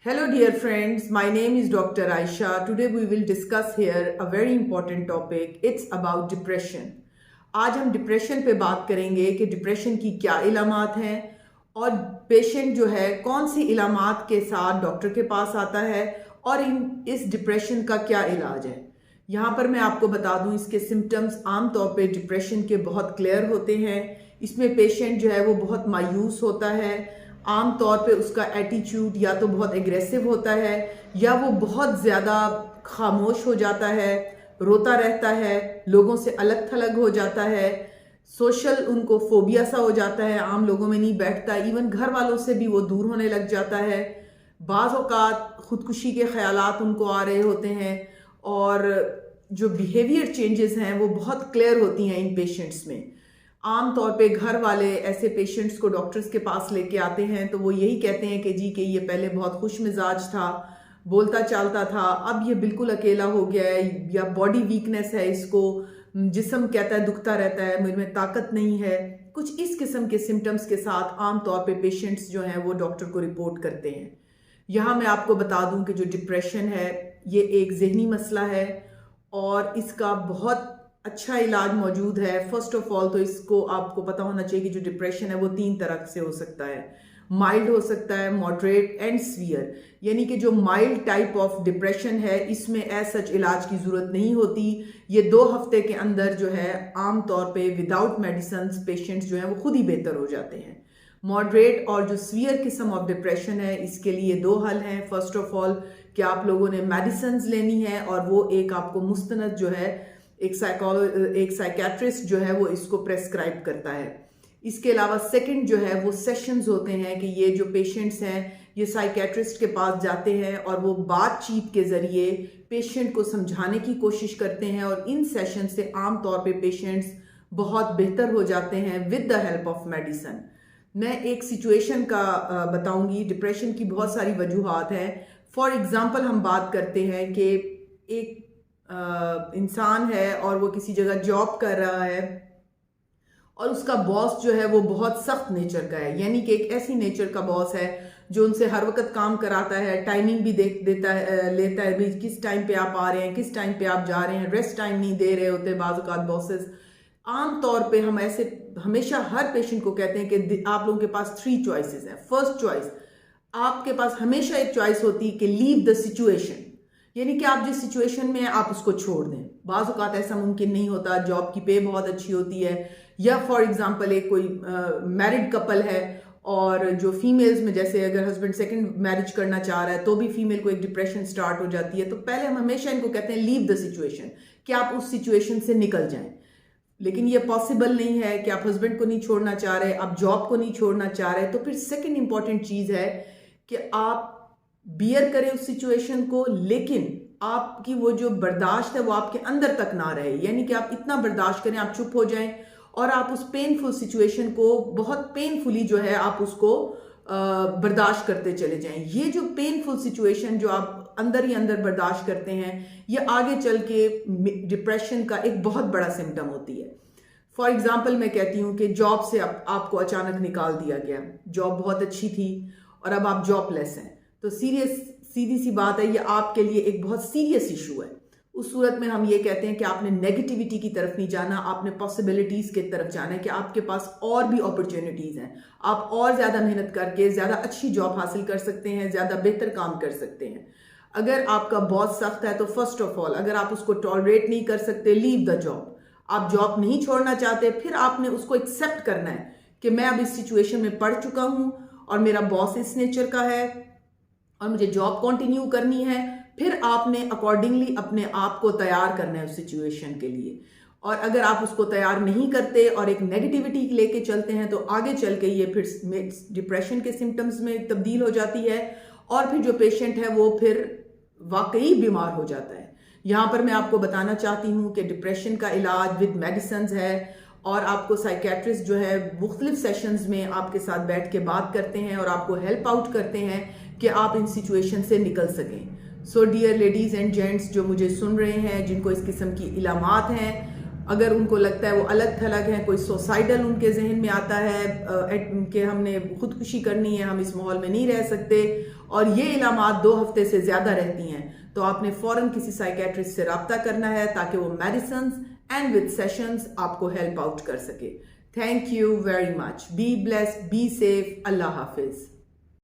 Hello dear friends, my name is Dr. Aisha. Today we will discuss here a very important topic. It's about depression. आज हम depression पे बात करेंगे कि depression की क्या इलामात हैं और पेशेंट जो है कौन सी इलामात के साथ डॉक्टर के पास आता है और इस डिप्रेशन का क्या इलाज है। यहाँ पर मैं आपको बता दूँ इसके सिम्टम्स आम तौर पे डिप्रेशन के बहुत क्लियर होते हैं। इसमें पेशेंट जो है वो बहुत मायूस होता है, आम तौर पे उसका एटीट्यूड या तो बहुत एग्रेसिव होता है या वो बहुत ज़्यादा खामोश हो जाता है, रोता रहता है, लोगों से अलग थलग हो जाता है, सोशल उनको फोबिया सा हो जाता है, आम लोगों में नहीं बैठता, इवन घर वालों से भी वो दूर होने लग जाता है। बाज़ औक़ात ख़ुदकुशी के ख़यालात उनको आ रहे होते हैं और जो बिहेवियर चेंजेस हैं वो बहुत क्लियर होती हैं इन पेशेंट्स में। आम तौर पे घर वाले ऐसे पेशेंट्स को डॉक्टर्स के पास लेके आते हैं तो वो यही कहते हैं कि जी कि ये पहले बहुत खुश मिजाज था, बोलता चालता था, अब ये बिल्कुल अकेला हो गया है या बॉडी वीकनेस है, इसको जिस्म कहता है दुखता रहता है, मुझ में ताकत नहीं है। कुछ इस किस्म के सिम्टम्स के साथ आम तौर पे पेशेंट्स जो हैं वो डॉक्टर को रिपोर्ट करते हैं। यहाँ मैं आपको बता दूँ कि जो डिप्रेशन है ये एक ज़हनी मसला है और इसका बहुत अच्छा इलाज मौजूद है। फर्स्ट ऑफ ऑल तो इसको आपको पता होना चाहिए कि जो डिप्रेशन है वो 3 तरह से हो सकता है। माइल्ड हो सकता है, मॉडरेट एंड सीवियर। यानी कि जो माइल्ड टाइप ऑफ डिप्रेशन है इसमें एज सच इलाज की ज़रूरत नहीं होती। ये 2 हफ्ते के अंदर जो है आम तौर पे विदाउट मेडिसिन पेशेंट्स जो हैं वो खुद ही बेहतर हो जाते हैं। मॉडरेट और जो सीवियर किस्म ऑफ डिप्रेशन है इसके लिए 2 हल हैं। फर्स्ट ऑफ ऑल कि आप लोगों ने मेडिसिन लेनी है और वो एक आपको मुस्तनद जो है एक साइकेट्रिस्ट जो है वो इसको प्रेस्क्राइब करता है। इसके अलावा सेकंड जो है वो सेशंस होते हैं कि ये जो पेशेंट्स हैं ये साइकेट्रिस्ट के पास जाते हैं और वो बातचीत के ज़रिए पेशेंट को समझाने की कोशिश करते हैं और इन सेशन से आम तौर पे पेशेंट्स बहुत बेहतर हो जाते हैं with the help of medicine. मैं एक सिचुएशन का बताऊंगी। डिप्रेशन की बहुत सारी वजूहात हैं। फॉर एग्ज़ाम्पल हम बात करते हैं कि एक इंसान है और वो किसी जगह जॉब कर रहा है और उसका बॉस जो है वो बहुत सख्त नेचर का है, यानी कि एक ऐसी नेचर का बॉस है जो उनसे हर वक्त काम कराता है, टाइमिंग भी लेता है भी किस टाइम पे आप आ रहे हैं, किस टाइम पे आप जा रहे हैं, रेस्ट टाइम नहीं दे रहे होते बाज़ औक़ात बॉसेस। आम तौर पे हम ऐसे हमेशा हर पेशेंट को कहते हैं कि आप लोगों के पास 3 चॉइसेस हैं। फर्स्ट चॉइस, आपके पास हमेशा एक चॉइस होती है कि लीव द सिचुएशन, यानी कि आप जिस सिचुएशन में हैं आप उसको छोड़ दें। बाज़ औक़ात ऐसा मुमकिन नहीं होता, जॉब की पे बहुत अच्छी होती है या फॉर एग्जांपल एक कोई मैरिड कपल है और जो फीमेल्स में जैसे अगर हस्बैंड सेकंड मैरिज करना चाह रहा है तो भी फीमेल को एक डिप्रेशन स्टार्ट हो जाती है। तो पहले हम हमेशा इनको कहते हैं लीव द सिचुएशन, कि आप उस सिचुएशन से निकल जाएं। लेकिन ये पॉसिबल नहीं है कि आप हस्बैंड को नहीं छोड़ना चाह रहे, आप जॉब को नहीं छोड़ना चाह रहे, तो फिर सेकेंड इंपॉर्टेंट चीज़ है कि आप बियर करें उस सिचुएशन को, लेकिन आपकी वो जो बर्दाश्त है वो आपके अंदर तक ना रहे। यानी कि आप इतना बर्दाश्त करें, आप चुप हो जाएं और आप उस पेनफुल सिचुएशन को बहुत पेनफुली जो है आप उसको बर्दाश्त करते चले जाएं। ये जो पेनफुल सिचुएशन जो आप अंदर ही अंदर बर्दाश्त करते हैं ये आगे चल के डिप्रेशन का एक बहुत बड़ा सिम्टम होती है। फॉर एग्जाम्पल मैं कहती हूँ कि जॉब से आपको अचानक निकाल दिया गया, जॉब बहुत अच्छी थी और अब आप जॉबलेस हैं, तो सीधी सी बात है ये आपके लिए एक बहुत सीरियस इशू है। उस सूरत में हम ये कहते हैं कि आपने नेगेटिविटी की तरफ नहीं जाना, आपने पॉसिबिलिटीज़ की तरफ जाना है कि आपके पास और भी अपॉर्चुनिटीज़ हैं, आप और ज़्यादा मेहनत करके ज़्यादा अच्छी जॉब हासिल कर सकते हैं, ज़्यादा बेहतर काम कर सकते हैं। अगर आपका बहुत सख्त है तो फर्स्ट ऑफ ऑल अगर आप उसको टॉलरेट नहीं कर सकते, लीव द जॉब। आप जॉब नहीं छोड़ना चाहते, फिर आपने उसको एक्सेप्ट करना है कि मैं अब इस सिचुएशन में पड़ चुका हूँ और मेरा बॉस इस नेचर का है और मुझे जॉब कंटिन्यू करनी है। फिर आपने अकॉर्डिंगली अपने आप को तैयार करना है उस सिचुएशन के लिए। और अगर आप उसको तैयार नहीं करते और एक नेगेटिविटी लेके चलते हैं तो आगे चल के ये फिर डिप्रेशन के सिम्टम्स में तब्दील हो जाती है और फिर जो पेशेंट है वो फिर वाकई बीमार हो जाता है। यहाँ पर मैं आपको बताना चाहती हूँ कि डिप्रेशन का इलाज विद मेडिसिन है और आपको साइकेट्रिस्ट जो है मुख्तलिफ सेशंस में आपके साथ बैठ के बात करते हैं और आपको हेल्प आउट करते हैं कि आप इन सिचुएशन से निकल सकें। So dear ladies and gents जो मुझे सुन रहे हैं, जिनको इस किस्म की इलामात हैं, अगर उनको लगता है वो अलग थलग हैं, कोई सुसाइडल उनके जहन में आता है कि हमने खुदकुशी करनी है, हम इस माहौल में नहीं रह सकते اور یہ علامات 2 ہفتے سے زیادہ رہتی ہیں تو آپ نے فوراً کسی سائیکیٹرسٹ سے رابطہ کرنا ہے تاکہ وہ میڈیسنز اینڈ وتھ سیشنز آپ کو ہیلپ آؤٹ کر سکے. Thank you very much. Be blessed, be safe. اللہ حافظ.